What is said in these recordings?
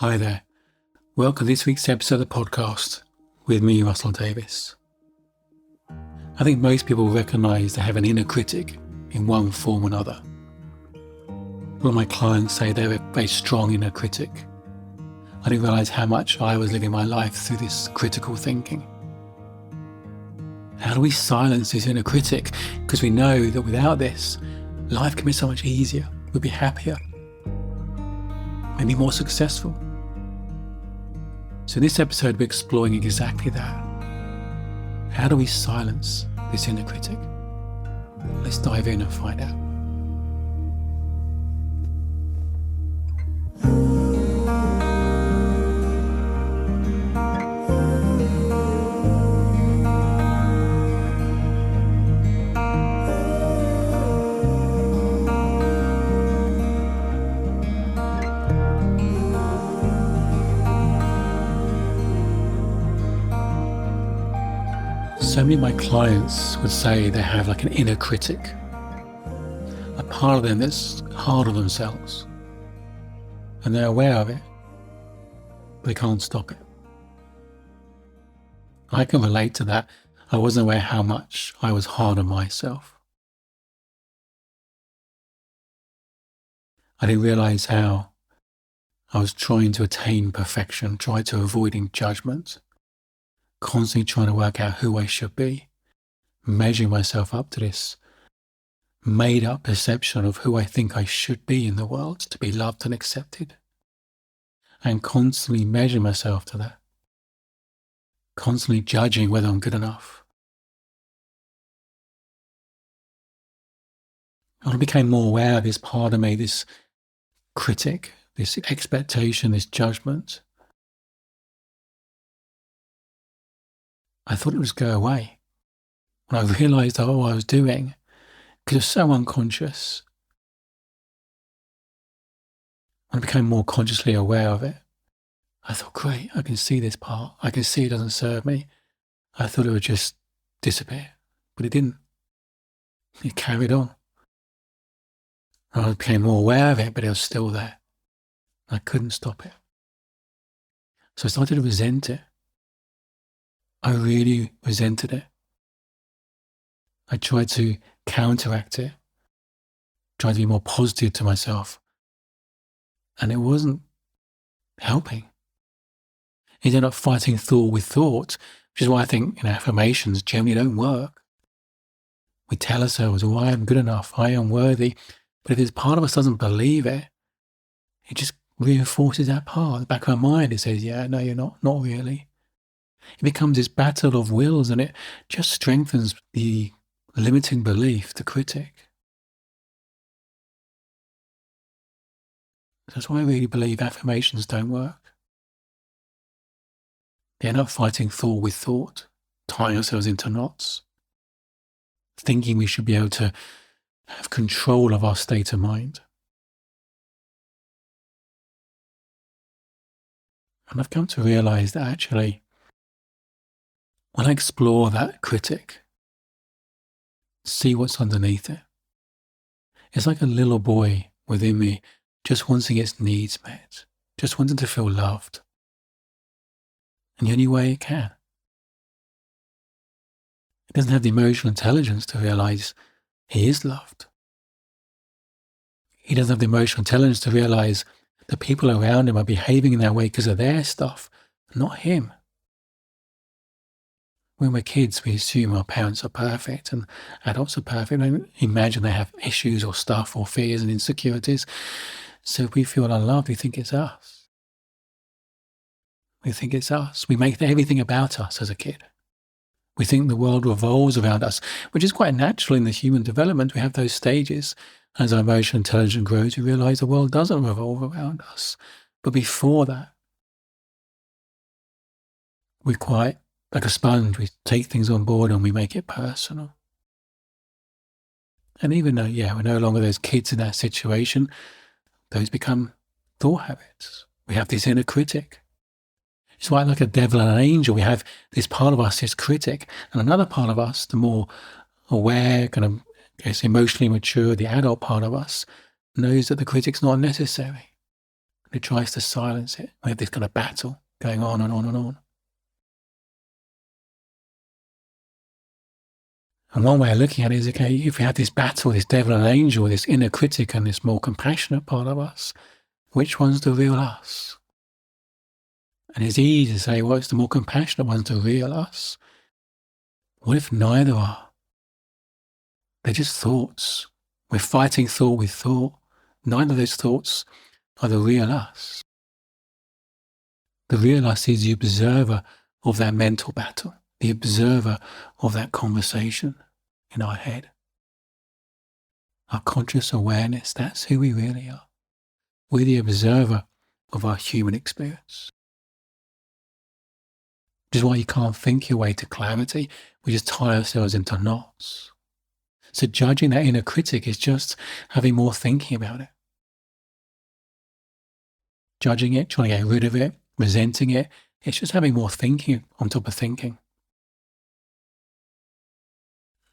Hi there. Welcome to this week's episode of the podcast with me, Russell Davis. I think most people recognise they have an inner critic in one form or another. When my clients say they have a very strong inner critic, I didn't realise how much I was living my life through this critical thinking. How do we silence this inner critic? Because we know that without this, life can be so much easier. We'll be happier, maybe more successful. So in this episode, we're exploring exactly that. How do we silence this inner critic? Let's dive in and find out. So many of my clients would say they have like an inner critic, a part of them that's hard on themselves, and they're aware of it, but they can't stop it. I can relate to that. I wasn't aware how much I was hard on myself. I didn't realise how I was trying to attain perfection, trying to avoiding judgment, constantly trying to work out who I should be, measuring myself up to this made up perception of who I think I should be in the world to be loved and accepted, and constantly measuring myself to that, constantly judging whether I'm good enough. And I became more aware of this part of me, this critic, this expectation, this judgment. I thought it would go away. When I realised what I was doing, because it was so unconscious, when I became more consciously aware of it, I thought, great, I can see this part. I can see it doesn't serve me. I thought it would just disappear, but it didn't. It carried on. I became more aware of it, but it was still there. I couldn't stop it. So I started to resent it. I really resented it. I tried to counteract it, tried to be more positive to myself, and it wasn't helping. It ended up fighting thought with thought, which is why I think affirmations generally don't work. We tell ourselves, oh, I am good enough, I am worthy, but if this part of us doesn't believe it, it just reinforces that part. The back of our mind, it says, yeah, no, you're not really. It becomes this battle of wills, and it just strengthens the limiting belief, the critic. That's why I really believe affirmations don't work. They end up fighting thought with thought, tying ourselves into knots, thinking we should be able to have control of our state of mind. And I've come to realise that actually, when I explore that critic, see what's underneath it, it's like a little boy within me just wanting its needs met, just wanting to feel loved. And the only way it can. It doesn't have the emotional intelligence to realise he is loved. He doesn't have the emotional intelligence to realise that people around him are behaving in that way because of their stuff, not him. When we're kids, we assume our parents are perfect and adults are perfect. We imagine they have issues or stuff or fears and insecurities. So if we feel unloved, we think it's us. We think it's us. We make everything about us as a kid. We think the world revolves around us, which is quite natural in the human development. We have those stages. As our emotional intelligence grows, we realise the world doesn't revolve around us. But before that, we're quite like a sponge. We take things on board and we make it personal. And even though, we're no longer those kids in that situation, those become thought habits. We have this inner critic. It's like a devil and an angel. We have this part of us, this critic, and another part of us, the more aware, kind of emotionally mature, the adult part of us, knows that the critic's not necessary. And it tries to silence it. We have this kind of battle going on and on and on. And one way of looking at it is, okay, if we have this battle, this devil and angel, this inner critic and this more compassionate part of us, which one's the real us? And it's easy to say, well, it's the more compassionate one's the real us. What if neither are? They're just thoughts. We're fighting thought with thought. Neither of those thoughts are the real us. The real us is the observer of that mental battle, the observer of that conversation in our head. Our conscious awareness, that's who we really are. We're the observer of our human experience. Which is why you can't think your way to clarity. We just tie ourselves into knots. So judging that inner critic is just having more thinking about it. Judging it, trying to get rid of it, resenting it, it's just having more thinking on top of thinking.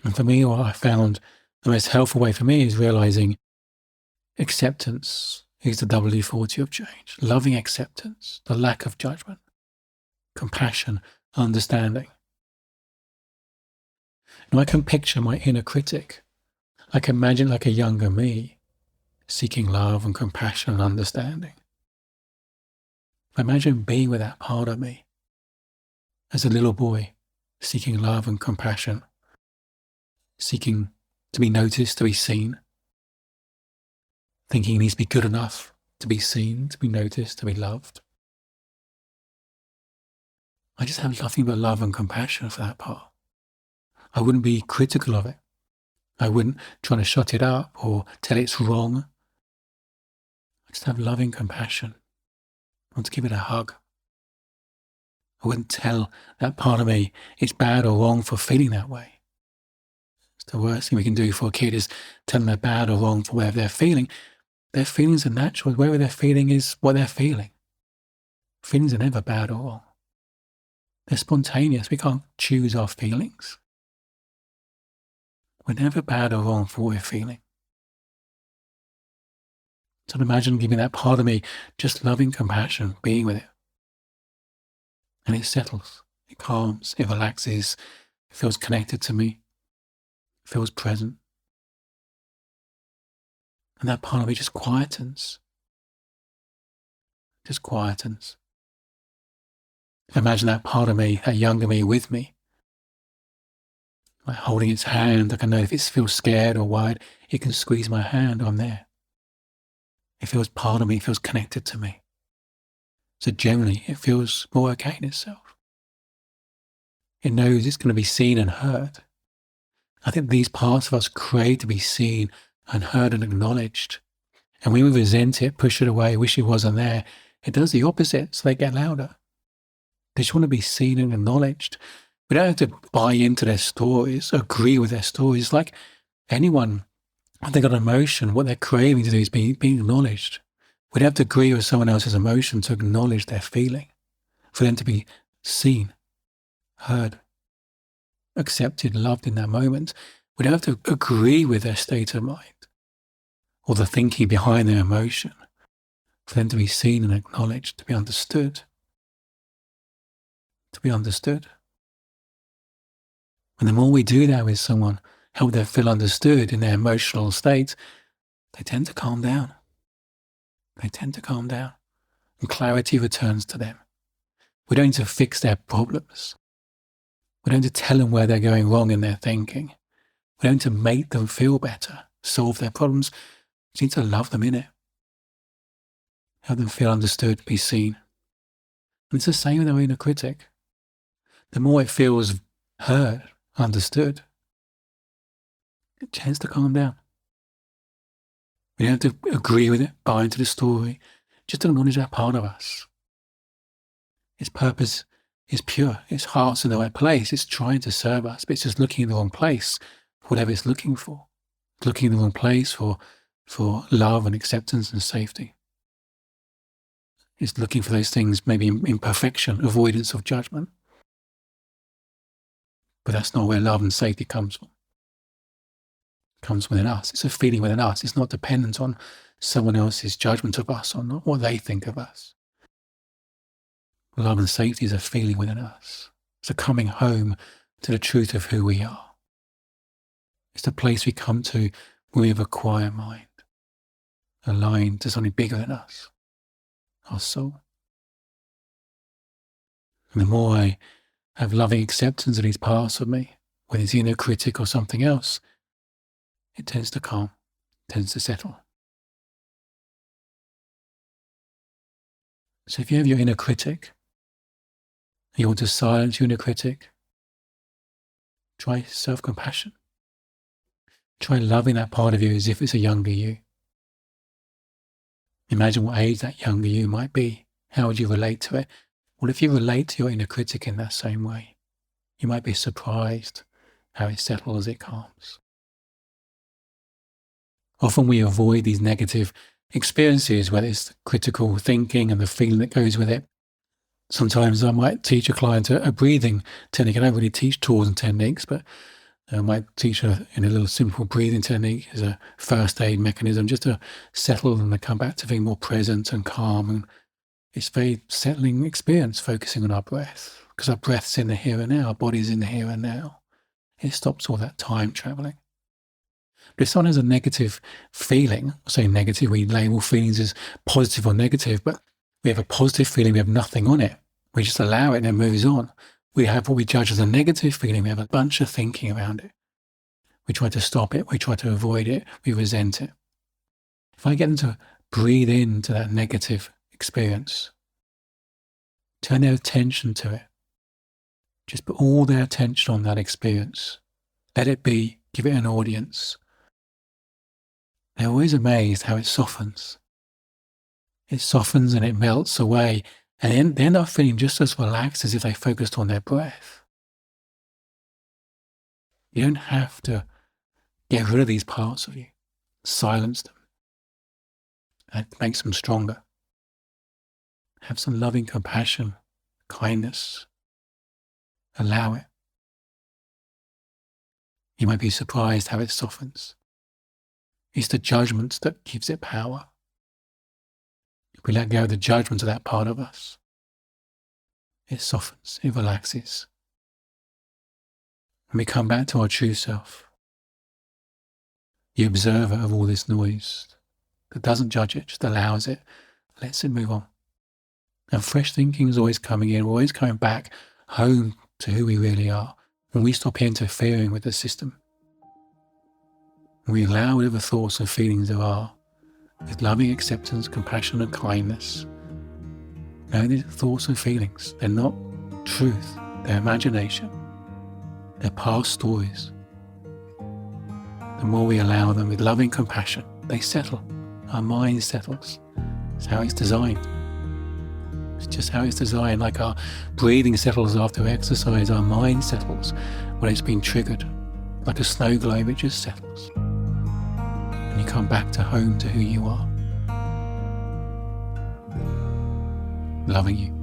And for me, what I found the most helpful way for me is realizing acceptance is the WD-40 of change. Loving acceptance, the lack of judgment, compassion, understanding. Now I can picture my inner critic. I can imagine like a younger me, seeking love and compassion and understanding. I imagine being with that part of me as a little boy, seeking love and compassion, seeking to be noticed, to be seen, thinking he needs to be good enough to be seen, to be noticed, to be loved. I just have nothing but love and compassion for that part. I wouldn't be critical of it. I wouldn't try to shut it up or tell it's wrong. I just have loving compassion. I want to give it a hug. I wouldn't tell that part of me it's bad or wrong for feeling that way. It's the worst thing we can do for a kid is tell them they're bad or wrong for whatever they're feeling. Their feelings are natural. Whatever they're feeling is what they're feeling. Feelings are never bad or wrong. They're spontaneous. We can't choose our feelings. We're never bad or wrong for what we're feeling. So imagine giving that part of me just loving compassion, being with it. And it settles, it calms, it relaxes, it feels connected to me, it feels present. And that part of me just quietens. Just quietens. Imagine that part of me, that younger me with me. Like holding its hand, I can know if it feels scared or worried, it can squeeze my hand, I'm there. It feels part of me, it feels connected to me. So generally, it feels more okay in itself. It knows it's going to be seen and heard. I think these parts of us crave to be seen and heard and acknowledged. And when we resent it, push it away, wish it wasn't there, it does the opposite, so they get louder. They just want to be seen and acknowledged. We don't have to buy into their stories, agree with their stories. Like anyone, when they got emotion, what they're craving to do is being acknowledged. We don't have to agree with someone else's emotion to acknowledge their feeling, for them to be seen, heard, accepted, loved in that moment. We don't have to agree with their state of mind or the thinking behind their emotion, for them to be seen and acknowledged, to be understood. To be understood. And the more we do that with someone, help them feel understood in their emotional state, they tend to calm down. They tend to calm down. And clarity returns to them. We don't need to fix their problems. We don't need to tell them where they're going wrong in their thinking. We don't need to make them feel better, solve their problems. We need to love them in it. Help them feel understood, be seen. And it's the same with our inner critic. The more it feels heard, understood, it tends to calm down. We don't have to agree with it, buy into the story, just acknowledge that part of us. Its purpose is pure, its heart's in the right place, it's trying to serve us, but it's just looking in the wrong place for whatever it's looking for. It's looking in the wrong place for love and acceptance and safety. It's looking for those things, maybe imperfection, avoidance of judgment. But that's not where love and safety comes from. It comes within us. It's a feeling within us. It's not dependent on someone else's judgment of us or not what they think of us. Love and safety is a feeling within us. It's a coming home to the truth of who we are. It's the place we come to when we have a quiet mind, aligned to something bigger than us, our soul. And the more I have loving acceptance of these parts of me, whether it's inner critic or something else, it tends to calm, tends to settle. So if you have your inner critic, and you want to silence your inner critic, try self-compassion. Try loving that part of you as if it's a younger you. Imagine what age that younger you might be. How would you relate to it? Well, if you relate to your inner critic in that same way, you might be surprised how it settles, it calms. Often we avoid these negative experiences, whether it's the critical thinking and the feeling that goes with it. Sometimes I might teach a client a breathing technique. I don't really teach tools and techniques, but I might teach her in a little simple breathing technique as a first aid mechanism, just to settle them and come back to being more present and calm. And it's a very settling experience, focusing on our breath, because our breath's in the here and now, our body's in the here and now. It stops all that time traveling. But if someone has a negative feeling, I say negative, we label feelings as positive or negative, but we have a positive feeling, we have nothing on it. We just allow it and it moves on. We have what we judge as a negative feeling. We have a bunch of thinking around it. We try to stop it. We try to avoid it. We resent it. If I get them to breathe into that negative experience, turn their attention to it. Just put all their attention on that experience. Let it be. Give it an audience. They're always amazed how it softens. It softens and it melts away. And they end up feeling just as relaxed as if they focused on their breath. You don't have to get rid of these parts of you. Silence them. That makes them stronger. Have some loving compassion, kindness. Allow it. You might be surprised how it softens. It's the judgment that gives it power. If we let go of the judgment of that part of us, it softens, it relaxes. And we come back to our true self, the observer of all this noise, that doesn't judge it, just allows it, lets it move on. And fresh thinking is always coming in, we're always coming back home to who we really are, when we stop interfering with the system. And we allow whatever thoughts and feelings there are, with loving acceptance, compassion and kindness. Now these thoughts and feelings, they're not truth, they're imagination. They're past stories. The more we allow them with loving compassion, they settle. Our mind settles. It's how it's designed. It's just how it's designed. Like our breathing settles after exercise, our mind settles when it's been triggered. Like a snow globe, it just settles. And you come back to home, to who you are. Loving you.